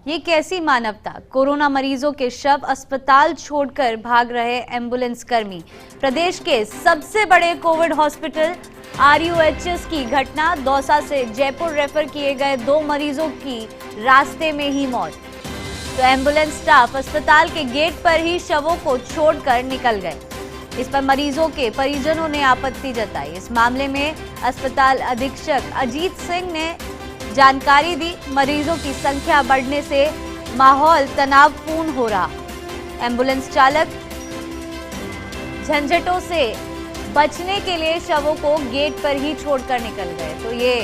ये कैसी मानवता। कोरोना मरीजों के शव अस्पताल छोड़कर भाग रहे एम्बुलेंस कर्मी। प्रदेश के सबसे बड़े कोविड हॉस्पिटल RUHS की घटना। दौसा से जयपुर रेफर किए गए 2 मरीजों की रास्ते में ही मौत। तो एम्बुलेंस स्टाफ अस्पताल के गेट पर ही शवों को छोड़कर निकल गए। इस पर मरीजों के परिजनों ने आपत्ति जताई। इस मामले में अस्पताल अधीक्षक अजीत सिंह ने जानकारी दी। मरीजों की संख्या बढ़ने से माहौल तनावपूर्ण हो रहा। एम्बुलेंस चालक झंझटों से बचने के लिए शवों को गेट पर ही छोड़कर निकल गए। तो ये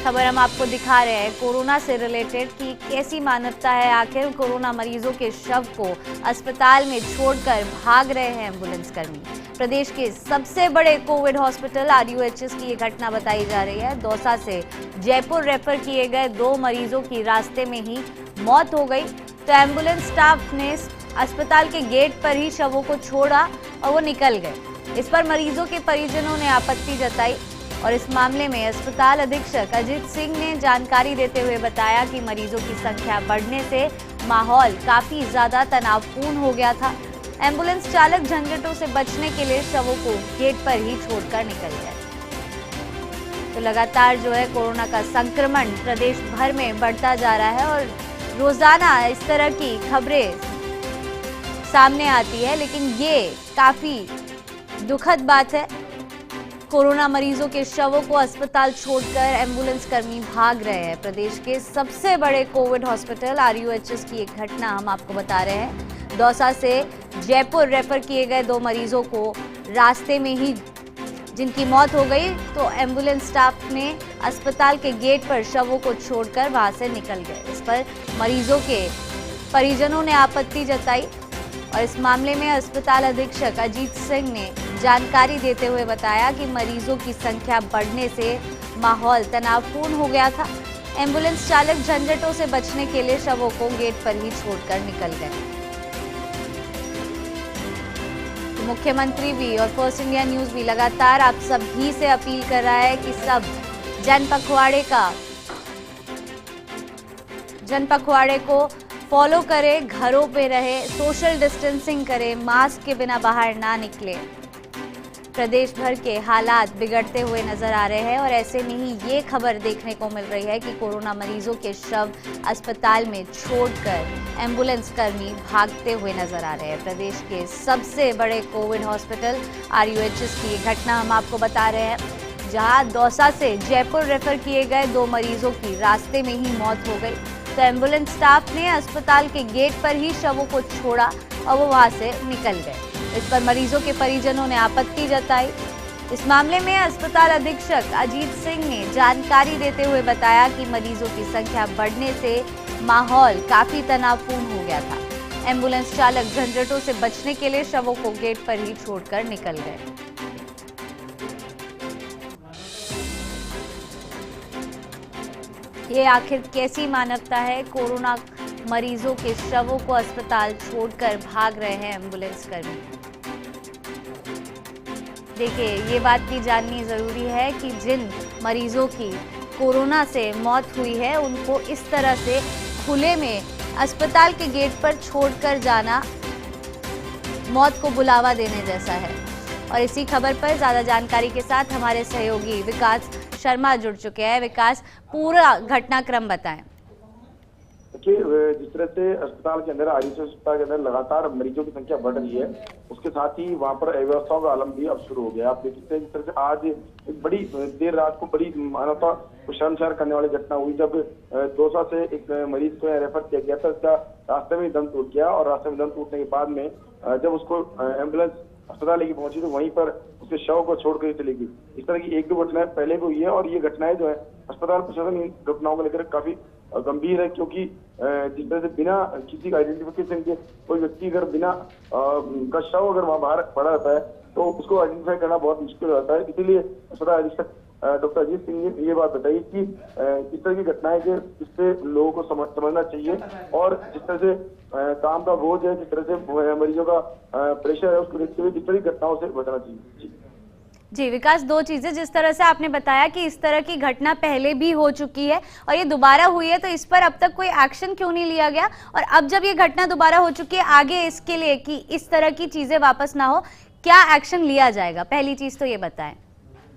खबर हम आपको दिखा रहे हैं कोरोना से रिलेटेड कि कैसी मानवता है। आखिर कोरोना मरीजों के शव को अस्पताल में छोड़कर भाग रहे हैं एम्बुलेंस कर्मी। प्रदेश के सबसे बड़े कोविड हॉस्पिटल RUHS की ये घटना बताई जा रही है। दौसा से जयपुर रेफर किए गए 2 मरीजों की रास्ते में ही मौत हो गई। तो एम्बुलेंस स्टाफ ने अस्पताल के गेट पर ही शवों को छोड़ा और वो निकल गए। इस पर मरीजों के परिजनों ने आपत्ति जताई और इस मामले में अस्पताल अधीक्षक अजीत सिंह ने जानकारी देते हुए बताया कि मरीजों की संख्या बढ़ने से माहौल काफी ज्यादा तनावपूर्ण हो गया था। एम्बुलेंस चालक झंझटों से बचने के लिए शवों को गेट पर ही छोड़कर निकल गए। तो लगातार जो है कोरोना का संक्रमण प्रदेश भर में बढ़ता जा रहा है और रोजाना इस तरह की खबरें सामने आती है, लेकिन ये काफी दुखद बात है। कोरोना मरीजों के शवों को अस्पताल छोड़कर एम्बुलेंस कर्मी भाग रहे हैं। प्रदेश के सबसे बड़े कोविड हॉस्पिटल RUHS की एक घटना हम आपको बता रहे हैं। दौसा से जयपुर रेफर किए गए 2 मरीजों को रास्ते में ही जिनकी मौत हो गई, तो एम्बुलेंस स्टाफ ने अस्पताल के गेट पर शवों को छोड़कर वहां से निकल गए। इस पर मरीजों के परिजनों ने आपत्ति जताई और इस मामले में अस्पताल अधीक्षक अजीत सिंह ने जानकारी देते हुए बताया कि मरीजों की संख्या बढ़ने से माहौल तनावपूर्ण हो गया था। एम्बुलेंस चालक झंझटों से बचने के लिए शवों को गेट पर ही छोड़कर निकल गए। तो मुख्यमंत्री भी और फर्स्ट इंडिया न्यूज भी लगातार आप सभी से अपील कर रहा है कि सब जन पखवाड़े को फॉलो करें, घरों पे रहे, सोशल डिस्टेंसिंग करें, मास्क के बिना बाहर ना निकले। प्रदेश भर के हालात बिगड़ते हुए नजर आ रहे हैं और ऐसे में ही ये खबर देखने को मिल रही है कि कोरोना मरीजों के शव अस्पताल में छोड़कर एम्बुलेंस कर्मी भागते हुए नजर आ रहे हैं। प्रदेश के सबसे बड़े कोविड हॉस्पिटल RUHS की ये घटना हम आपको बता रहे हैं, जहां दौसा से जयपुर रेफर किए गए 2 मरीजों की रास्ते में ही मौत हो गई। तो एम्बुलेंस स्टाफ ने अस्पताल के गेट पर ही शवों को छोड़ा और वो वहां से निकल गए। इस पर मरीजों के परिजनों ने आपत्ति जताई। इस मामले में अस्पताल अधीक्षक अजीत सिंह ने जानकारी देते हुए बताया कि मरीजों की संख्या बढ़ने से माहौल काफी तनावपूर्ण हो गया था। एम्बुलेंस चालक झंझटों से बचने के लिए शवों को गेट पर ही छोड़कर निकल गए। ये आखिर कैसी मानवता है। कोरोना मरीजों के शवों को अस्पताल छोड़कर भाग रहे हैं एम्बुलेंस कर्मी। देखिए, ये बात भी जाननी जरूरी है कि जिन मरीजों की कोरोना से मौत हुई है उनको इस तरह से खुले में अस्पताल के गेट पर छोड़कर जाना मौत को बुलावा देने जैसा है। और इसी खबर पर ज्यादा जानकारी के साथ हमारे सहयोगी विकास शर्मा जुड़ चुके हैं। विकास, पूरा घटनाक्रम बताएं। देखिए, जिस तरह से अस्पताल के अंदर RUHS अस्पताल के अंदर लगातार मरीजों की संख्या बढ़ रही है, उसके साथ ही वहां पर अव्यवस्थाओं का आलम भी अब शुरू हो गया। आप देख सकते हैं जिस तरह से आज एक बड़ी देर रात को बड़ी मानवता को शर्मसार करने वाली घटना हुई, जब दौसा से एक मरीज को रेफर किया गया था। उसका रास्ते में दम टूट गया और रास्ते में दम टूटने के बाद में जब उसको एम्बुलेंस अस्पताल लेके पहुंची तो वहीं पर उसके शव को छोड़कर चली गई। इस तरह की 1-2 घटनाएं पहले भी हुई है और ये घटनाएं जो है अस्पताल प्रशासन इन घटनाओं को लेकर काफी गंभीर है, क्योंकि जिस तरह से बिना किसी का आइडेंटिफिकेशन के कोई व्यक्ति अगर बिना का शव अगर वहां बाहर पड़ा रहता है तो उसको आइडेंटिफाई करना बहुत मुश्किल रहता है। इसीलिए अस्पताल अधीक्षक डॉक्टर अजीत सिंह ने ये बात बताई कि इस तरह की घटनाएं के इससे लोगों को समझना चाहिए और जिस तरह से काम का बोझ है, जिस तरह से मरीजों का प्रेशर है, उसको देखते हुए जिस तरह की घटनाओं से बचना चाहिए। जी विकास, दो चीजें, जिस तरह से आपने बताया कि इस तरह की घटना पहले भी हो चुकी है और ये दोबारा हुई है, तो इस पर अब तक कोई एक्शन क्यों नहीं लिया गया, और अब जब ये घटना दोबारा हो चुकी है आगे इसके लिए कि इस तरह की चीजें वापस ना हो, क्या एक्शन लिया जाएगा? पहली चीज तो ये बताएं।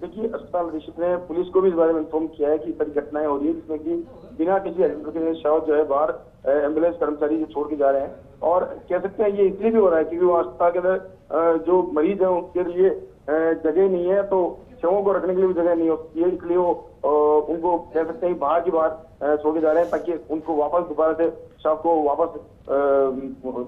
देखिए, अस्पताल अधीक्षक ने पुलिस को भी इस बारे में इन्फॉर्म किया है कि बड़ी घटनाएं हो रही है जिसमें कि बिना किसी आइडेंटिफिकेशन शव जो है बाहर एम्बुलेंस कर्मचारी जो छोड़ के जा रहे हैं। और कह सकते हैं ये इसलिए भी हो रहा है क्योंकि वो अस्पताल के अंदर जो मरीज है उनके लिए जगह नहीं है, तो शवों को रखने के लिए भी जगह नहीं होती है, इसलिए वो उनको कह सकते हैं बाहर की बाहर छोड़ के जा रहे हैं ताकि उनको वापस दोबारा से शव को वापस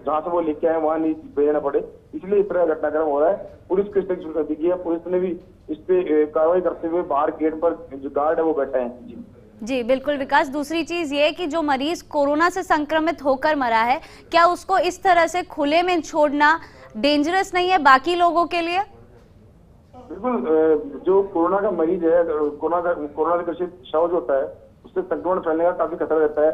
जहाँ से वो लेके आए वहां नहीं भेजना पड़े, इसलिए इस तरह घटनाक्रम हो रहा है। पुलिस को इस तरह शुरू कर दी गई है, पुलिस ने भी इस पे कार्रवाई करते हुए बाहर गेट पर जो गार्ड है वो बैठे हैं। जी बिल्कुल विकास, दूसरी चीज ये कि जो मरीज कोरोना से संक्रमित होकर मरा है, क्या उसको इस तरह से खुले में छोड़ना डेंजरस नहीं है बाकी लोगों के लिए? बिल्कुल, जो कोरोना का मरीज है, कोरोना से ग्रसित शव जो होता है उससे संक्रमण फैलने का काफी खतरा रहता है,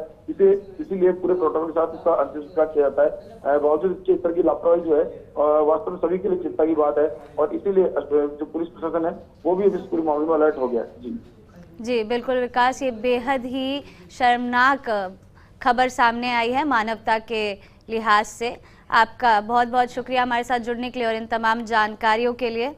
इसीलिए पूरे प्रोटोकॉल के साथ इसका अंत्येष्टि किया जाता है। बावजूद इसके इस तरह की लापरवाही जो है वास्तव में सभी के लिए चिंता की बात है, और इसीलिए जो पुलिस प्रशासन है वो भी इस पूरे मामले में अलर्ट हो गया है। जी बिल्कुल विकास, ये बेहद ही शर्मनाक खबर सामने आई है मानवता के लिहाज से। आपका बहुत बहुत शुक्रिया हमारे साथ जुड़ने के लिए और इन तमाम जानकारियों के लिए।